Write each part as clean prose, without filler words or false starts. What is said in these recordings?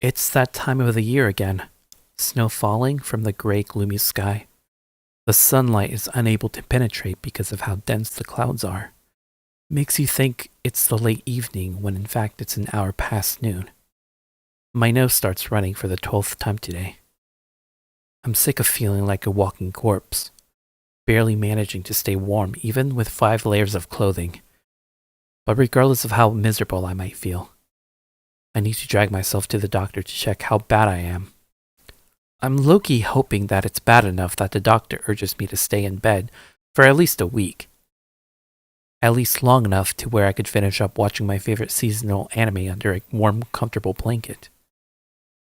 It's that time of the year again. Snow falling from the gray, gloomy sky. The sunlight is unable to penetrate because of how dense the clouds are. Makes you think it's the late evening when in fact it's an hour past noon. My nose starts running for the 12th time today. I'm sick of feeling like a walking corpse, barely managing to stay warm even with 5 layers of clothing. But regardless of how miserable I might feel, I need to drag myself to the doctor to check how bad I am. I'm low-key hoping that it's bad enough that the doctor urges me to stay in bed for at least a week. At least long enough to where I could finish up watching my favorite seasonal anime under a warm, comfortable blanket.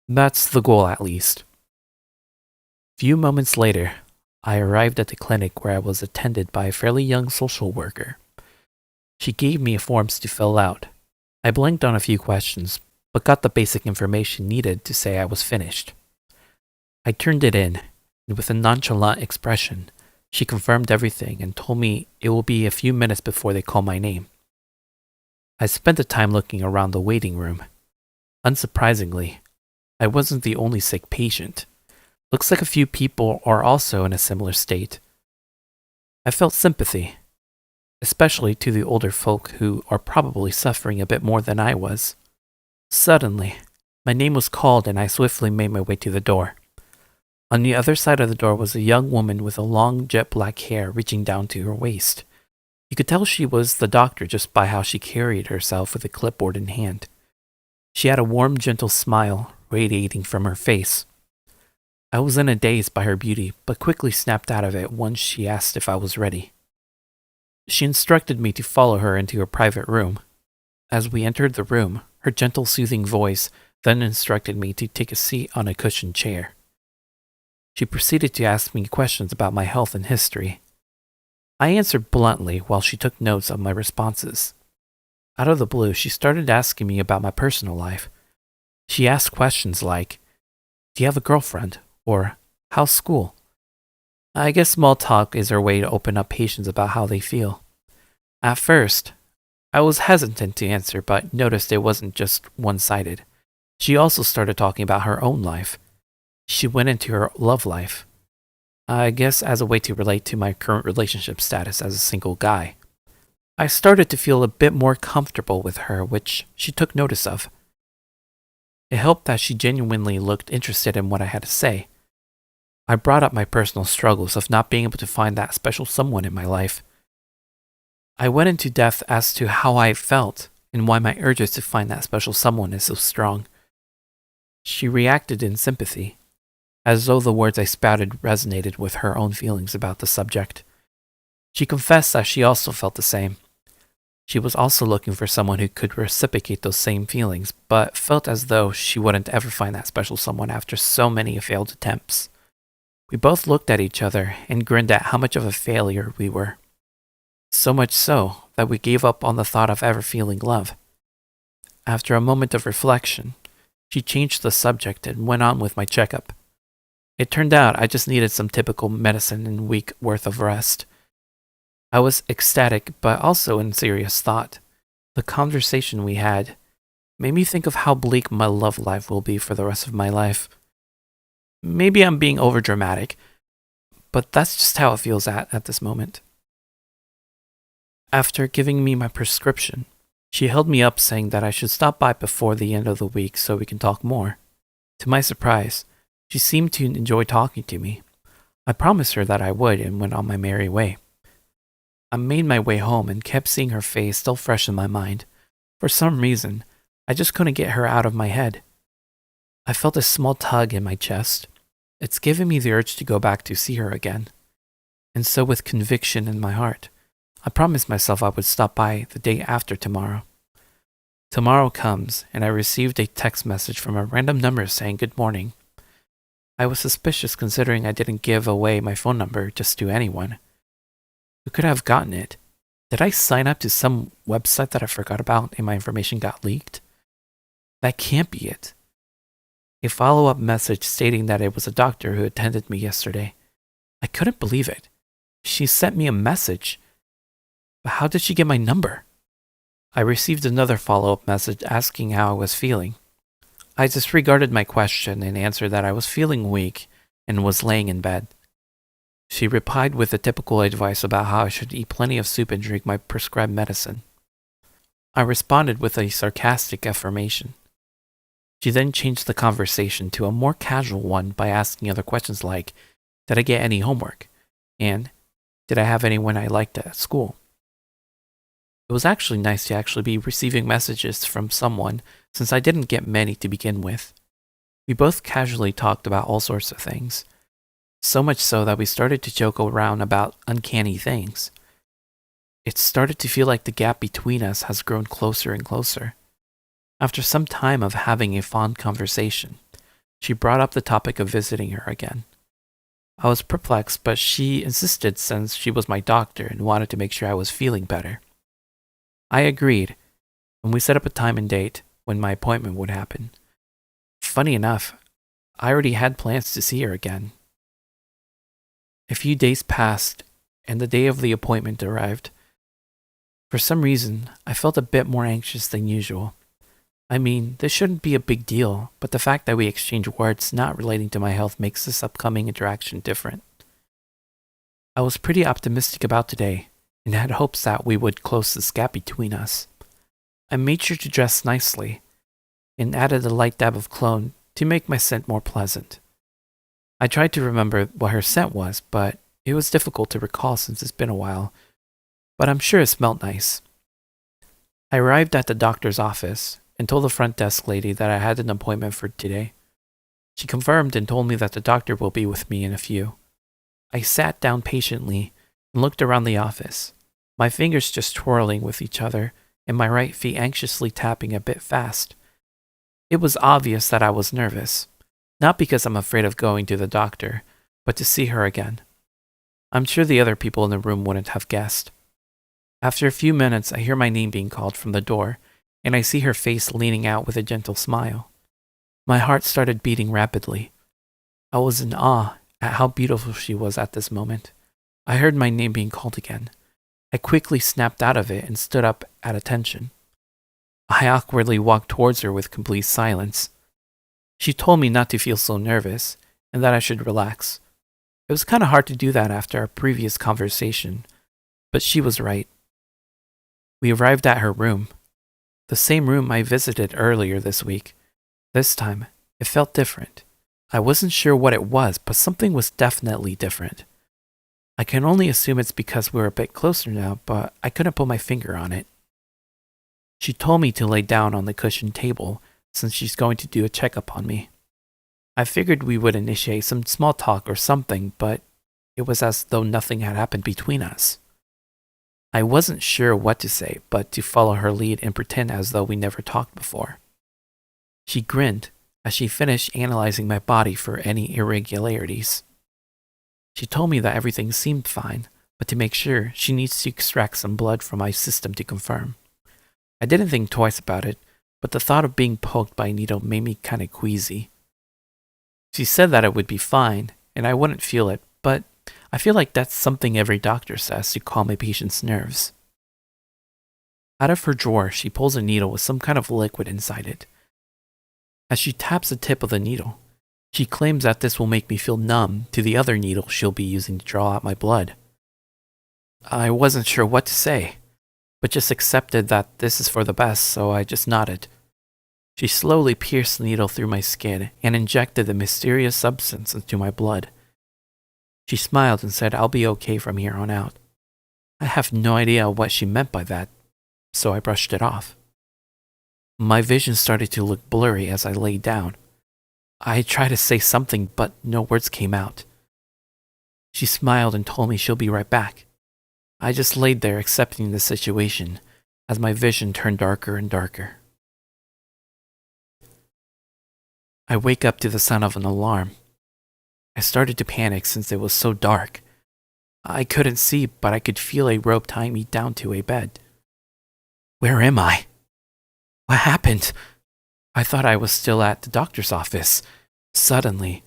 That's the goal, at least. Few moments later, I arrived at the clinic where I was attended by a fairly young social worker. She gave me forms to fill out. I blanked on a few questions, but got the basic information needed to say I was finished. I turned it in, and with a nonchalant expression, she confirmed everything and told me it will be a few minutes before they call my name. I spent the time looking around the waiting room. Unsurprisingly, I wasn't the only sick patient. Looks like a few people are also in a similar state. I felt sympathy, especially to the older folk who are probably suffering a bit more than I was. Suddenly, my name was called and I swiftly made my way to the door. On the other side of the door was a young woman with a long jet black hair reaching down to her waist. You could tell she was the doctor just by how she carried herself with a clipboard in hand. She had a warm, gentle smile radiating from her face. I was in a daze by her beauty, but quickly snapped out of it once she asked if I was ready. She instructed me to follow her into her private room. As we entered the room, her gentle, soothing voice then instructed me to take a seat on a cushioned chair. She proceeded to ask me questions about my health and history. I answered bluntly while she took notes of my responses. Out of the blue, she started asking me about my personal life. She asked questions like, "Do you have a girlfriend?" or "How's school?" I guess small talk is her way to open up patients about how they feel. At first, I was hesitant to answer, but noticed it wasn't just one-sided. She also started talking about her own life. She went into her love life. I guess as a way to relate to my current relationship status as a single guy. I started to feel a bit more comfortable with her, which she took notice of. It helped that she genuinely looked interested in what I had to say. I brought up my personal struggles of not being able to find that special someone in my life. I went into depth as to how I felt and why my urges to find that special someone is so strong. She reacted in sympathy, as though the words I spouted resonated with her own feelings about the subject. She confessed that she also felt the same. She was also looking for someone who could reciprocate those same feelings, but felt as though she wouldn't ever find that special someone after so many failed attempts. We both looked at each other and grinned at how much of a failure we were. So much so that we gave up on the thought of ever feeling love. After a moment of reflection, she changed the subject and went on with my checkup. It turned out I just needed some typical medicine and a week worth of rest. I was ecstatic, but also in serious thought. The conversation we had made me think of how bleak my love life will be for the rest of my life. Maybe I'm being overdramatic, but that's just how it feels at this moment. After giving me my prescription, she held me up saying that I should stop by before the end of the week so we can talk more. To my surprise, she seemed to enjoy talking to me. I promised her that I would and went on my merry way. I made my way home and kept seeing her face still fresh in my mind. For some reason, I just couldn't get her out of my head. I felt a small tug in my chest. It's given me the urge to go back to see her again. And so with conviction in my heart, I promised myself I would stop by the day after tomorrow. Tomorrow comes, and I received a text message from a random number saying good morning. I was suspicious considering I didn't give away my phone number just to anyone. Who could have gotten it? Did I sign up to some website that I forgot about and my information got leaked? That can't be it. A follow-up message stating that it was a doctor who attended me yesterday. I couldn't believe it. She sent me a message. But how did she get my number? I received another follow-up message asking how I was feeling. I disregarded my question and answered that I was feeling weak and was laying in bed. She replied with the typical advice about how I should eat plenty of soup and drink my prescribed medicine. I responded with a sarcastic affirmation. She then changed the conversation to a more casual one by asking other questions like, did I get any homework? And did I have anyone I liked at school? It was actually nice to actually be receiving messages from someone since I didn't get many to begin with. We both casually talked about all sorts of things, so much so that we started to joke around about uncanny things. It started to feel like the gap between us has grown closer and closer. After some time of having a fond conversation, she brought up the topic of visiting her again. I was perplexed, but she insisted since she was my doctor and wanted to make sure I was feeling better. I agreed, and we set up a time and date when my appointment would happen. Funny enough, I already had plans to see her again. A few days passed, and the day of the appointment arrived. For some reason, I felt a bit more anxious than usual. I mean, this shouldn't be a big deal, but the fact that we exchange words not relating to my health makes this upcoming interaction different. I was pretty optimistic about today, and had hopes that we would close this gap between us. I made sure to dress nicely, and added a light dab of cologne to make my scent more pleasant. I tried to remember what her scent was, but it was difficult to recall since it's been a while, but I'm sure it smelled nice. I arrived at the doctor's office and told the front desk lady that I had an appointment for today. She confirmed and told me that the doctor will be with me in a few. I sat down patiently and looked around the office, my fingers just twirling with each other and my right feet anxiously tapping a bit fast. It was obvious that I was nervous, not because I'm afraid of going to the doctor, but to see her again. I'm sure the other people in the room wouldn't have guessed. After a few minutes, I hear my name being called from the door, and I see her face leaning out with a gentle smile. My heart started beating rapidly. I was in awe at how beautiful she was at this moment. I heard my name being called again. I quickly snapped out of it and stood up at attention. I awkwardly walked towards her with complete silence. She told me not to feel so nervous and that I should relax. It was kind of hard to do that after our previous conversation, but she was right. We arrived at her room, the same room I visited earlier this week. This time, it felt different. I wasn't sure what it was, but something was definitely different. I can only assume it's because we're a bit closer now, but I couldn't put my finger on it. She told me to lay down on the cushioned table since she's going to do a checkup on me. I figured we would initiate some small talk or something, but it was as though nothing had happened between us. I wasn't sure what to say, but to follow her lead and pretend as though we never talked before. She grinned as she finished analyzing my body for any irregularities. She told me that everything seemed fine, but to make sure, she needs to extract some blood from my system to confirm. I didn't think twice about it, but the thought of being poked by a needle made me kind of queasy. She said that it would be fine, and I wouldn't feel it, but I feel like that's something every doctor says to calm a patient's nerves. Out of her drawer, she pulls a needle with some kind of liquid inside it. As she taps the tip of the needle, she claims that this will make me feel numb to the other needle she'll be using to draw out my blood. I wasn't sure what to say, but just accepted that this is for the best, so I just nodded. She slowly pierced the needle through my skin and injected the mysterious substance into my blood. She smiled and said I'll be okay from here on out. I have no idea what she meant by that, so I brushed it off. My vision started to look blurry as I lay down. I tried to say something, but no words came out. She smiled and told me she'll be right back. I just laid there accepting the situation as my vision turned darker and darker. I wake up to the sound of an alarm. I started to panic since it was so dark. I couldn't see, but I could feel a rope tying me down to a bed. Where am I? What happened? I thought I was still at the doctor's office. Suddenly,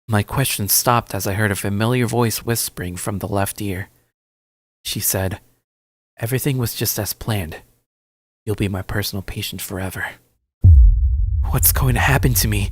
my questions stopped as I heard a familiar voice whispering from the left ear. She said, "Everything was just as planned. You'll be my personal patient forever." What's going to happen to me?